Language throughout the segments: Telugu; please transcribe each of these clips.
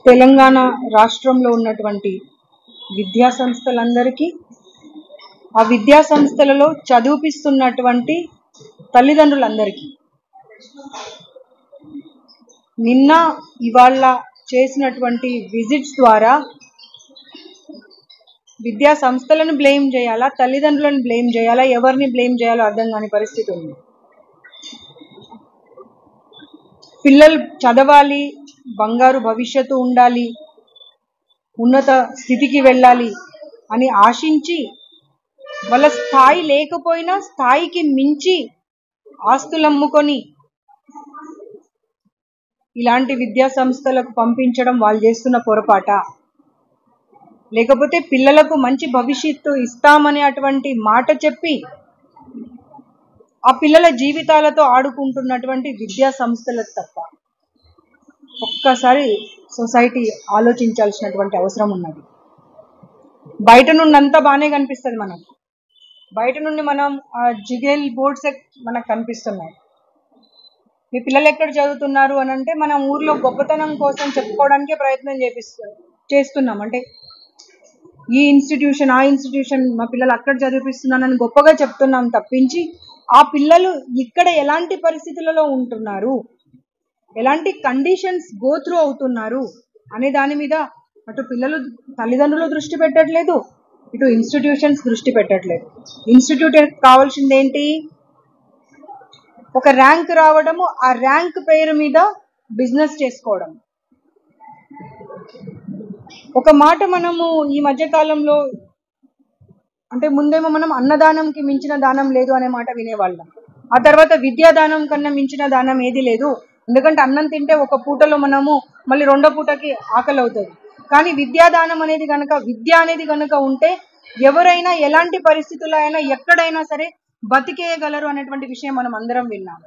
తెలంగాణ రాష్ట్రంలో ఉన్నటువంటి విద్యా సంస్థలందరికీ, ఆ విద్యా సంస్థలలో చదివిపిస్తున్నటువంటి తల్లిదండ్రులందరికీ నిన్న ఇవాళ చేసినటువంటి విజిట్స్ ద్వారా విద్యా సంస్థలను బ్లేమ్ చేయాలా, తల్లిదండ్రులను బ్లేమ్ చేయాలా, ఎవరిని బ్లేమ్ చేయాలో అర్థం కాని పరిస్థితి ఉంది. పిల్లలు చదవాలి, బంగారు భవిష్యత్తు ఉండాలి, ఉన్నత స్థితికి వెళ్ళాలి అని ఆశించి వాళ్ళ స్థాయి లేకపోయినా స్థాయికి మించి ఆస్తులు అమ్ముకొని ఇలాంటి విద్యా సంస్థలకు పంపించడం వాళ్ళు చేస్తున్న పొరపాట, లేకపోతే పిల్లలకు మంచి భవిష్యత్తు ఇస్తామనే అటువంటి మాట చెప్పి ఆ పిల్లల జీవితాలతో ఆడుకుంటున్నటువంటి విద్యా సంస్థలకు తప్ప ఒక్కసారి సొసైటీ ఆలోచించాల్సినటువంటి అవసరం ఉన్నది. బయట నుండి అంతా బాగానే కనిపిస్తుంది మనకు, బయట నుండి మనం జిగేల్ బోర్డ్స్ మనకు కనిపిస్తున్నాయి. మీ పిల్లలు ఎక్కడ చదువుతున్నారు అని అంటే మనం ఊర్లో గొప్పతనం కోసం చెప్పుకోవడానికే ప్రయత్నం చేస్తున్నాం. అంటే ఈ ఇన్స్టిట్యూషన్, ఆ ఇన్స్టిట్యూషన్, మా పిల్లలు అక్కడ చదివిపిస్తున్నానని గొప్పగా చెప్తున్నాం తప్పించి ఆ పిల్లలు ఇక్కడ ఎలాంటి పరిస్థితులలో ఉంటున్నారు, ఎలాంటి కండిషన్స్ గో త్రూ అవుతున్నారు అనే దాని మీద అటు పిల్లలు తల్లిదండ్రులు దృష్టి పెట్టట్లేదు, ఇటు ఇన్స్టిట్యూషన్స్ దృష్టి పెట్టట్లేదు. ఇన్స్టిట్యూట్ కావాల్సింది ఏంటి? ఒక ర్యాంక్ రావడము, ఆ ర్యాంక్ పేరు మీద బిజినెస్ చేసుకోవడం. ఒక మాట మనము ఈ మధ్య కాలంలో అంటే ముందేమో మనం అన్నదానంకి మించిన దానం లేదు అనే మాట వినేవాళ్ళం. ఆ తర్వాత విద్యాదానం కన్నా మించిన దానం ఏది లేదు, ఎందుకంటే అన్నం తింటే ఒక పూటలో మనము మళ్ళీ రెండో పూటకి ఆకలి అవుతుంది. కానీ విద్యాదానం అనేది కనుక, విద్య అనేది కనుక ఉంటే ఎవరైనా ఎలాంటి పరిస్థితుల్లో అయినా ఎక్కడైనా సరే బతికేయగలరు అనేటువంటి విషయం మనం అందరం విన్నాం.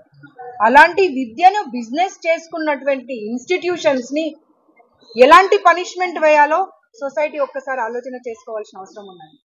అలాంటి విద్యను బిజినెస్ చేసుకున్నటువంటి ఇన్స్టిట్యూషన్స్ ని ఎలాంటి పనిష్మెంట్ వేయాలో సొసైటీ ఒక్కసారి ఆలోచన చేసుకోవాల్సిన అవసరం ఉన్నది.